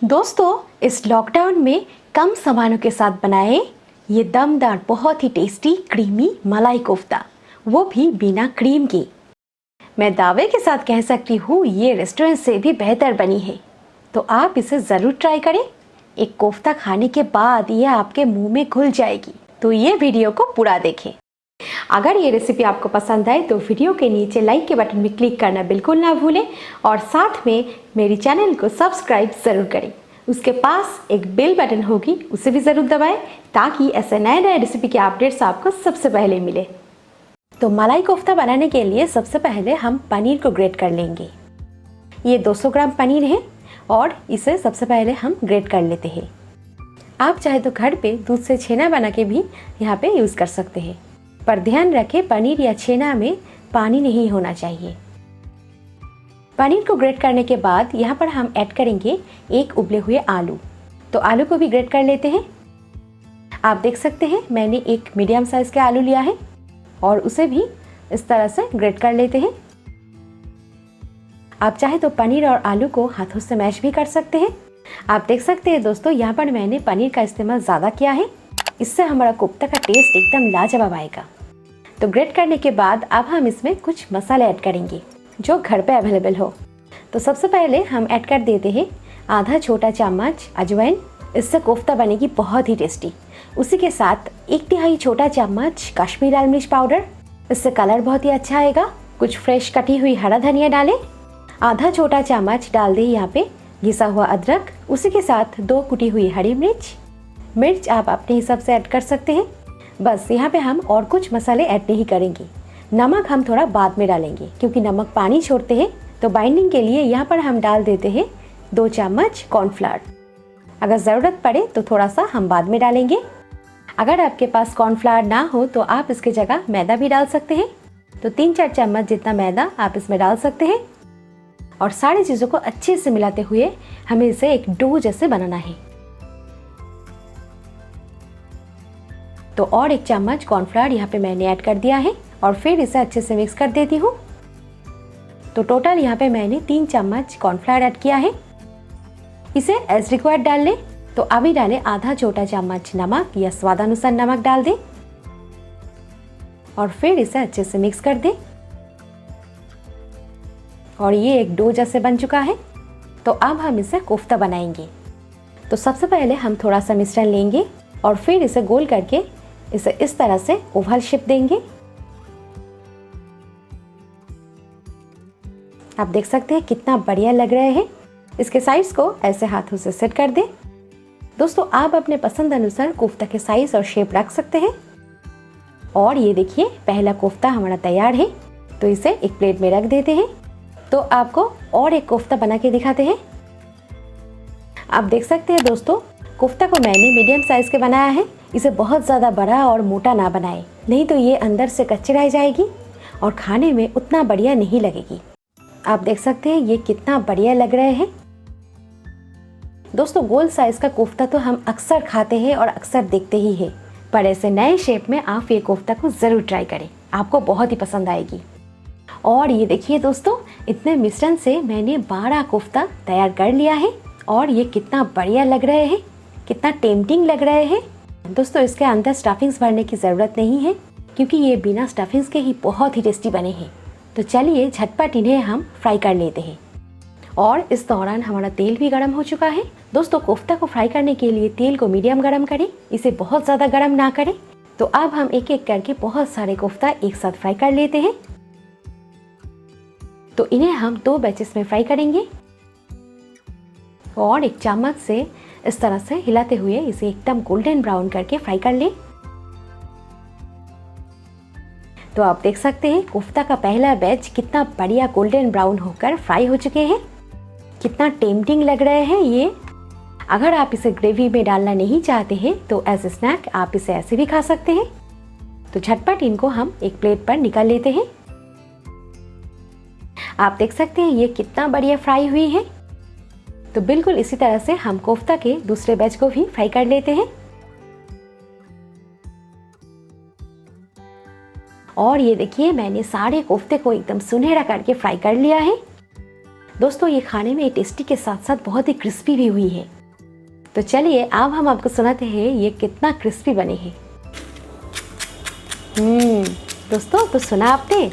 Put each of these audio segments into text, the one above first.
दोस्तों, इस लॉकडाउन में कम सामानों के साथ बनाए ये दमदार बहुत ही टेस्टी क्रीमी मलाई कोफ्ता, वो भी बिना क्रीम के। मैं दावे के साथ कह सकती हूँ ये रेस्टोरेंट से भी बेहतर बनी है। तो आप इसे ज़रूर ट्राई करें। एक कोफ्ता खाने के बाद ये आपके मुंह में घुल जाएगी। तो ये वीडियो को पूरा देखें। अगर ये रेसिपी आपको पसंद आए तो वीडियो के नीचे लाइक के बटन में क्लिक करना बिल्कुल ना भूलें और साथ में मेरी चैनल को सब्सक्राइब ज़रूर करें। उसके पास एक बेल बटन होगी, उसे भी ज़रूर दबाएं ताकि ऐसे नए नए रेसिपी के अपडेट्स आपको सबसे पहले मिले। तो मलाई कोफ्ता बनाने के लिए सबसे पहले हम पनीर को ग्रेट कर लेंगे। ये 200 ग्राम पनीर है और इसे सबसे पहले हम ग्रेट कर लेते हैं। आप चाहे तो घर पे दूध से छेना बना के भी यहाँ पे यूज़ कर सकते हैं, पर ध्यान रखें पनीर या छेना में पानी नहीं होना चाहिए। पनीर को ग्रेट करने के बाद यहाँ पर हम ऐड करेंगे एक उबले हुए आलू। तो आलू को भी ग्रेट कर लेते हैं। आप देख सकते हैं मैंने एक मीडियम साइज के आलू लिया है और उसे भी इस तरह से ग्रेट कर लेते हैं। आप चाहे तो पनीर और आलू को हाथों से मैश भी कर सकते हैं। आप देख सकते हैं दोस्तों, यहाँ पर मैंने पनीर का इस्तेमाल ज़्यादा किया है, इससे हमारा कोफ्ता का टेस्ट एकदम लाजवाब आएगा। तो ग्रेट करने के बाद अब हम इसमें कुछ मसाले ऐड करेंगे जो घर पे अवेलेबल हो। तो सबसे पहले हम ऐड कर देते हैं आधा छोटा चम्मच अजवाइन, इससे कोफ्ता बनेगी बहुत ही टेस्टी। उसी के साथ 1/3 छोटा चम्मच कश्मीरी लाल मिर्च पाउडर, इससे कलर बहुत ही अच्छा आएगा। कुछ फ्रेश कटी हुई हरा धनिया डालें। आधा छोटा चम्मच डाल दें यहाँ पे घिसा हुआ अदरक। उसी के साथ 2 कुटी हुई हरी मिर्च आप अपने हिसाब से ऐड कर सकते हैं। बस यहाँ पे हम और कुछ मसाले ऐड नहीं करेंगे। नमक हम थोड़ा बाद में डालेंगे क्योंकि नमक पानी छोड़ते हैं। तो बाइंडिंग के लिए यहाँ पर हम डाल देते हैं 2 चम्मच कॉर्नफ्लावर। अगर ज़रूरत पड़े तो थोड़ा सा हम बाद में डालेंगे। अगर आपके पास कॉर्नफ्लावर ना हो तो आप इसके जगह मैदा भी डाल सकते हैं। तो 3-4 चम्मच जितना मैदा आप इसमें डाल सकते हैं और सारी चीज़ों को अच्छे से मिलाते हुए हमें इसे एक डो जैसे बनाना है। तो और 1 चम्मच कॉर्नफ्लावर यहाँ पे मैंने ऐड कर दिया है और फिर इसे अच्छे से मिक्स कर देती हूँ। तो टोटल यहाँ पे मैंने 3 चम्मच कॉर्नफ्लावर ऐड किया है। इसे एज रिक्वायर्ड डाल लें। तो अभी डालें आधा छोटा चम्मच नमक या स्वादानुसार नमक डाल दें और फिर इसे अच्छे से मिक्स कर दें। और ये एक डो जैसे बन चुका है। तो अब हम इसे कोफ्ता बनाएंगे। तो सबसे पहले हम थोड़ा सा मिश्रण लेंगे और फिर इसे गोल करके इसे इस तरह से ओवल शेप देंगे। आप देख सकते हैं कितना बढ़िया लग रहे हैं। इसके साइड्स को ऐसे हाथों से सेट कर दें। दोस्तों, आप अपने पसंद अनुसार कोफ्ता के साइज और शेप रख सकते हैं। और ये देखिए पहला कोफ्ता हमारा तैयार है। तो इसे एक प्लेट में रख देते हैं। तो आपको और एक कोफ्ता बना के दिखाते हैं। आप देख सकते हैं दोस्तों, कोफ्ता को मैंने मीडियम साइज के बनाया है। इसे बहुत ज़्यादा बड़ा और मोटा ना बनाए, नहीं तो ये अंदर से कच्ची रह जाएगी और खाने में उतना बढ़िया नहीं लगेगी। आप देख सकते हैं ये कितना बढ़िया लग रहे हैं। दोस्तों, गोल साइज का कोफ्ता तो हम अक्सर खाते हैं और अक्सर देखते ही हैं, पर ऐसे नए शेप में आप ये कोफ्ता को ज़रूर ट्राई करें, आपको बहुत ही पसंद आएगी। और ये देखिए दोस्तों, इतने मिश्रण से मैंने 12 कोफ्ता तैयार कर लिया है और ये कितना बढ़िया लग रहे हैं, कितना टेम्पटिंग लग रहे हैं। दोस्तों, इसके अंदर स्टफिंग्स भरने की ज़रूरत नहीं है क्योंकि ये बिना स्टफिंग्स के ही बहुत ही टेस्टी बने हैं। तो चलिए झटपट इन्हें हम फ्राई कर लेते हैं। और इस दौरान हमारा तेल भी गर्म हो चुका है। दोस्तों, कोफ्ता को फ्राई करने के लिए तेल को मीडियम गर्म करें, इसे बहुत ज़्यादा गर्म ना करें। तो अब हम एक एक करके बहुत सारे कोफ्ता एक साथ फ्राई कर लेते हैं। तो इन्हें हम 2 बैचेस में फ्राई करेंगे और एक चम्मच से इस तरह से हिलाते हुए इसे एकदम गोल्डन ब्राउन करके फ्राई कर लें। तो आप देख सकते हैं कोफ्ता का पहला बैच कितना बढ़िया गोल्डन ब्राउन होकर फ्राई हो चुके हैं। कितना टेम्पटिंग लग रहे हैं ये। अगर आप इसे ग्रेवी में डालना नहीं चाहते हैं तो एज ए स्नैक आप इसे ऐसे भी खा सकते हैं। तो झटपट इनको हम एक प्लेट पर निकाल लेते हैं। आप देख सकते हैं ये कितना बढ़िया फ्राई हुई है। तो बिल्कुल इसी तरह से हम कोफ्ता के दूसरे बैच को भी फ्राई कर लेते हैं। और ये देखिए मैंने सारे कोफ्ते को एकदम सुनहरा करके फ्राई कर लिया है। दोस्तों ये खाने में टेस्टी के साथ साथ बहुत ही क्रिस्पी भी हुई है। तो चलिए अब हम आपको सुनाते हैं ये कितना क्रिस्पी बने हैं। दोस्तों तो सुना आपने,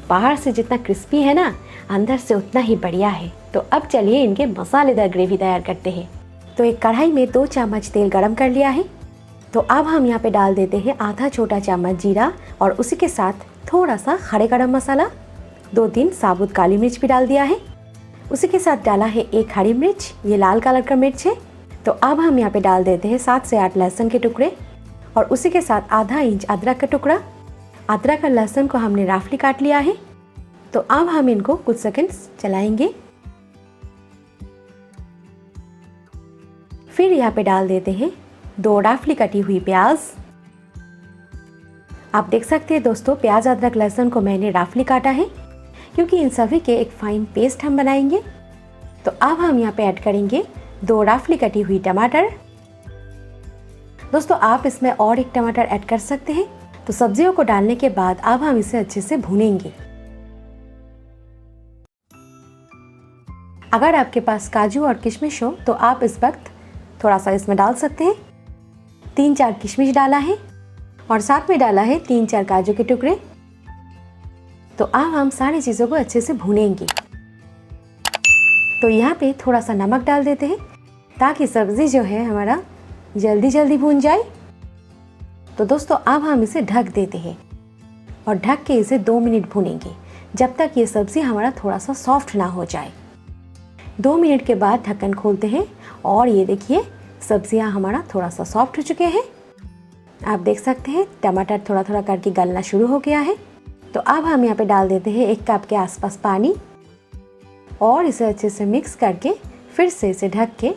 बाहर से जितना क्रिस्पी है ना, अंदर से उतना ही बढ़िया है। तो अब चलिए इनके मसालेदार ग्रेवी तैयार करते हैं। तो एक कढ़ाई में 2 चम्मच तेल गरम कर लिया है। तो अब हम यहाँ पे डाल देते हैं आधा छोटा चम्मच जीरा और उसी के साथ थोड़ा सा खड़े गरम मसाला, 2-3 साबुत काली मिर्च भी डाल दिया है। उसी के साथ डाला है 1 हरी मिर्च, ये लाल कलर का मिर्च है। तो अब हम यहाँ पे डाल देते हैं 7 से 8 लहसुन के टुकड़े और उसी के साथ आधा इंच अदरक का टुकड़ा। अदरक और लहसुन को हमने राफली काट लिया है। तो अब हम इनको कुछ सेकंड्स चलाएंगे। फिर यहाँ पे डाल देते हैं 2 राफली कटी हुई प्याज। आप देख सकते हैं दोस्तों, प्याज अदरक लहसुन को मैंने राफली काटा है क्योंकि इन सभी के एक फाइन पेस्ट हम बनाएंगे। तो अब हम यहाँ पे ऐड करेंगे 2 राफली कटी हुई टमाटर। दोस्तों आप इसमें और 1 टमाटर ऐड कर सकते हैं। तो सब्जियों को डालने के बाद अब हम इसे अच्छे से भूनेंगे। अगर आपके पास काजू और किशमिश हो तो आप इस वक्त थोड़ा सा इसमें डाल सकते हैं। 3-4 किशमिश डाला है और साथ में डाला है 3-4 काजू के टुकड़े। तो अब हम सारी चीज़ों को अच्छे से भूनेंगे। तो यहाँ पे थोड़ा सा नमक डाल देते हैं ताकि सब्ज़ी जो है हमारा जल्दी भून जाए। तो दोस्तों अब हम इसे ढक देते हैं और ढक के इसे 2 मिनट भूनेंगे जब तक ये सब्ज़ी हमारा थोड़ा सा सॉफ्ट ना हो जाए। 2 मिनट के बाद ढक्कन खोलते हैं और ये देखिए सब्जियां हमारा थोड़ा सा सॉफ्ट हो चुके हैं। आप देख सकते हैं टमाटर थोड़ा थोड़ा करके गलना शुरू हो गया है। तो अब हम यहाँ पे डाल देते हैं 1 कप के आसपास पानी और इसे अच्छे से मिक्स करके फिर से इसे ढक के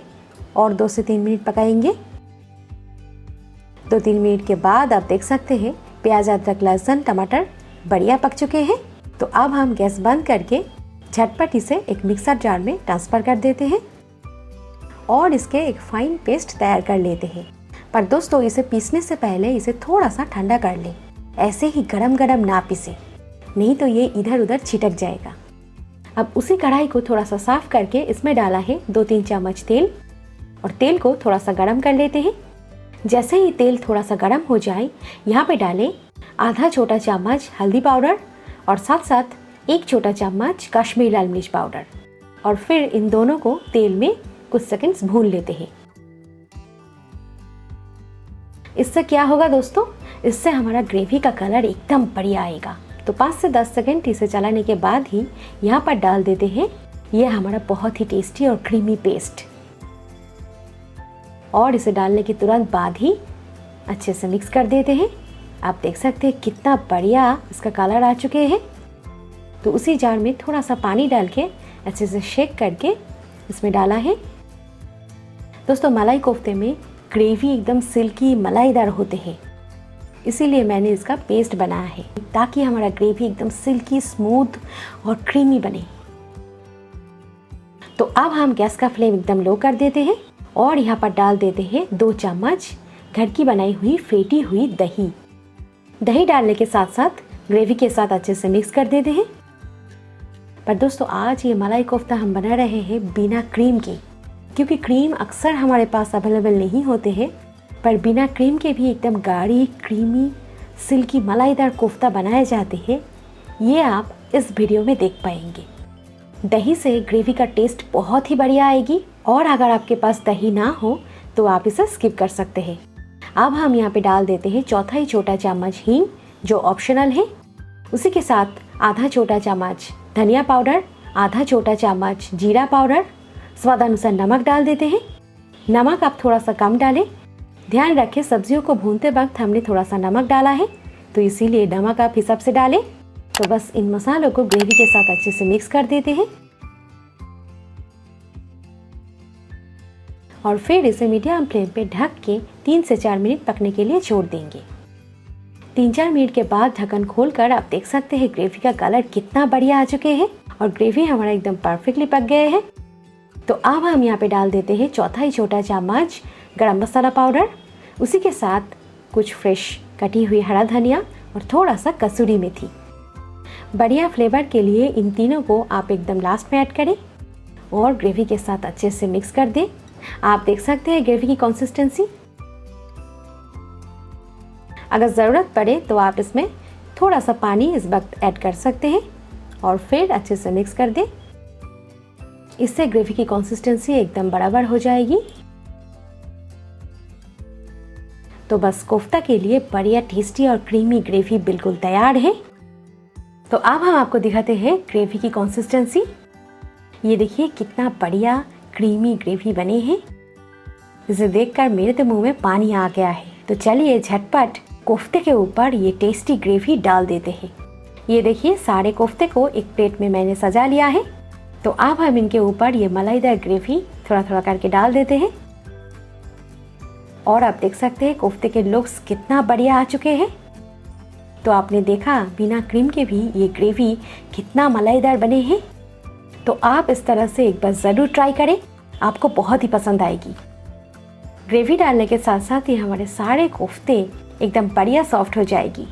और 2 से 3 मिनट पकाएंगे। 2-3 मिनट के बाद आप देख सकते हैं प्याज अदरक लहसुन टमाटर बढ़िया पक चुके हैं। तो अब हम गैस बंद करके झटपट इसे एक मिक्सर जार में ट्रांसफ़र कर देते हैं और इसके एक फाइन पेस्ट तैयार कर लेते हैं। पर दोस्तों इसे पीसने से पहले इसे थोड़ा सा ठंडा कर लें। ऐसे ही गरम गरम ना पीसें, नहीं तो ये इधर उधर छिटक जाएगा। अब उसी कढ़ाई को थोड़ा सा साफ करके इसमें डाला है 2-3 चम्मच तेल और तेल को थोड़ा सा गरम कर लेते हैं। जैसे ही तेल थोड़ा सा गरम हो जाए यहाँ पे डालें आधा छोटा चम्मच हल्दी पाउडर और साथ साथ 1 छोटा चम्मच कश्मीरी लाल मिर्च पाउडर और फिर इन दोनों को तेल में कुछ सेकंड्स भून लेते हैं। इससे क्या होगा दोस्तों, इससे हमारा ग्रेवी का कलर एकदम बढ़िया आएगा। तो 5 से 10 सेकंड इसे चलाने के बाद ही यहाँ पर डाल देते हैं ये हमारा बहुत ही टेस्टी और क्रीमी पेस्ट और इसे डालने के तुरंत बाद ही अच्छे से मिक्स कर देते हैं। आप देख सकते हैं कितना बढ़िया इसका कलर आ चुके हैं। तो उसी जार में थोड़ा सा पानी डाल के अच्छे से शेक करके इसमें डाला है। दोस्तों मलाई कोफ्ते में ग्रेवी एकदम सिल्की मलाईदार होते हैं, इसीलिए मैंने इसका पेस्ट बनाया है ताकि हमारा ग्रेवी एकदम सिल्की स्मूथ और क्रीमी बने। तो अब हम गैस का फ्लेम एकदम लो कर देते हैं और यहाँ पर डाल देते हैं 2 चम्मच घर की बनाई हुई फेंटी हुई दही। दही डालने के साथ साथ ग्रेवी के साथ अच्छे से मिक्स कर देते हैं। पर दोस्तों आज ये मलाई कोफ्ता हम बना रहे हैं बिना क्रीम के, क्योंकि क्रीम अक्सर हमारे पास अवेलेबल नहीं होते हैं। पर बिना क्रीम के भी एकदम गाढ़ी क्रीमी सिल्की मलाईदार कोफ्ता बनाए जाते हैं, ये आप इस वीडियो में देख पाएंगे। दही से ग्रेवी का टेस्ट बहुत ही बढ़िया आएगी और अगर आपके पास दही ना हो तो आप इसे स्किप कर सकते हैं। अब हम यहाँ पे डाल देते हैं 1/4 छोटा चम्मच हींग जो ऑप्शनल है। उसी के साथ आधा छोटा चम्मच धनिया पाउडर, आधा छोटा चम्मच जीरा पाउडर, स्वादानुसार नमक डाल देते हैं। नमक आप थोड़ा सा कम डालें, ध्यान रखें सब्जियों को भूनते वक्त हमने थोड़ा सा नमक डाला है तो इसीलिए नमक आप हिसाब से डालें। तो बस इन मसालों को ग्रेवी के साथ अच्छे से मिक्स कर देते हैं और फिर इसे मीडियम फ्लेम पे ढक के 3 से 4 मिनट पकने के लिए छोड़ देंगे। 3-4 मिनट के बाद ढक्कन खोलकर आप देख सकते हैं ग्रेवी का कलर कितना बढ़िया आ चुके हैं और ग्रेवी हमारा एकदम परफेक्टली पक गए हैं। तो अब हम यहाँ पे डाल देते हैं 1/4 छोटा चम्मच गरम मसाला पाउडर, उसी के साथ कुछ फ्रेश कटी हुई हरा धनिया और थोड़ा सा कसूरी मेथी। बढ़िया फ्लेवर के लिए इन तीनों को आप एकदम लास्ट में ऐड करें और ग्रेवी के साथ अच्छे से मिक्स कर दें। आप देख सकते हैं ग्रेवी की कंसिस्टेंसी। अगर ज़रूरत पड़े तो आप इसमें थोड़ा सा पानी इस वक्त ऐड कर सकते हैं और फिर अच्छे से मिक्स कर दें। इससे ग्रेवी की कंसिस्टेंसी एकदम बराबर हो जाएगी। तो बस कोफ्ता के लिए बढ़िया टेस्टी और क्रीमी ग्रेवी बिल्कुल तैयार है। तो अब हम आपको दिखाते हैं ग्रेवी की कंसिस्टेंसी। ये देखिए कितना बढ़िया क्रीमी ग्रेवी बने हैं। इसे देखकर मेरे तो मुंह में पानी आ गया है। तो चलिए झटपट कोफ्ते के ऊपर ये टेस्टी ग्रेवी डाल देते हैं। ये देखिए सारे कोफ्ते को एक प्लेट में मैंने सजा लिया है। तो अब हम इनके ऊपर ये मलाईदार ग्रेवी थोड़ा थोड़ा करके डाल देते हैं। और आप देख सकते हैं कोफ्ते के लुक्स कितना बढ़िया आ चुके हैं। तो आपने देखा बिना क्रीम के भी ये ग्रेवी कितना मलाईदार बने हैं। तो आप इस तरह से एक बार ज़रूर ट्राई करें, आपको बहुत ही पसंद आएगी। ग्रेवी डालने के साथ साथ ही हमारे सारे कोफ्ते एकदम बढ़िया सॉफ्ट हो जाएगी।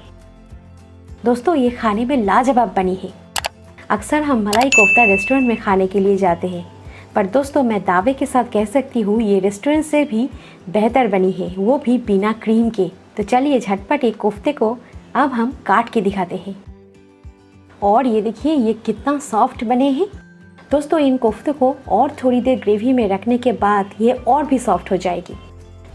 दोस्तों ये खाने में लाजवाब बनी है। अक्सर हम मलाई कोफ्ता रेस्टोरेंट में खाने के लिए जाते हैं, पर दोस्तों मैं दावे के साथ कह सकती हूँ ये रेस्टोरेंट से भी बेहतर बनी है, वो भी बिना क्रीम के। तो चलिए झटपट एक कोफ्ते को अब हम काट के दिखाते हैं। और ये देखिए ये कितना सॉफ्ट बने हैं। दोस्तों इन कोफ्ते को और थोड़ी देर ग्रेवी में रखने के बाद ये और भी सॉफ्ट हो जाएगी।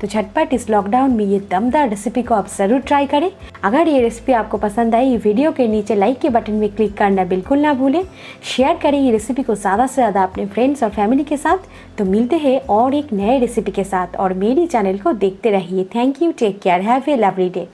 तो झटपट इस लॉकडाउन में ये दमदार रेसिपी को आप ज़रूर ट्राई करें। अगर ये रेसिपी आपको पसंद आई, वीडियो के नीचे लाइक के बटन में क्लिक करना बिल्कुल ना भूलें। शेयर करें ये रेसिपी को ज़्यादा से ज़्यादा अपने फ्रेंड्स और फैमिली के साथ। तो मिलते हैं और एक नए रेसिपी के साथ और मेरी चैनल को देखते रहिए। Thank you, take care, have a lovely day.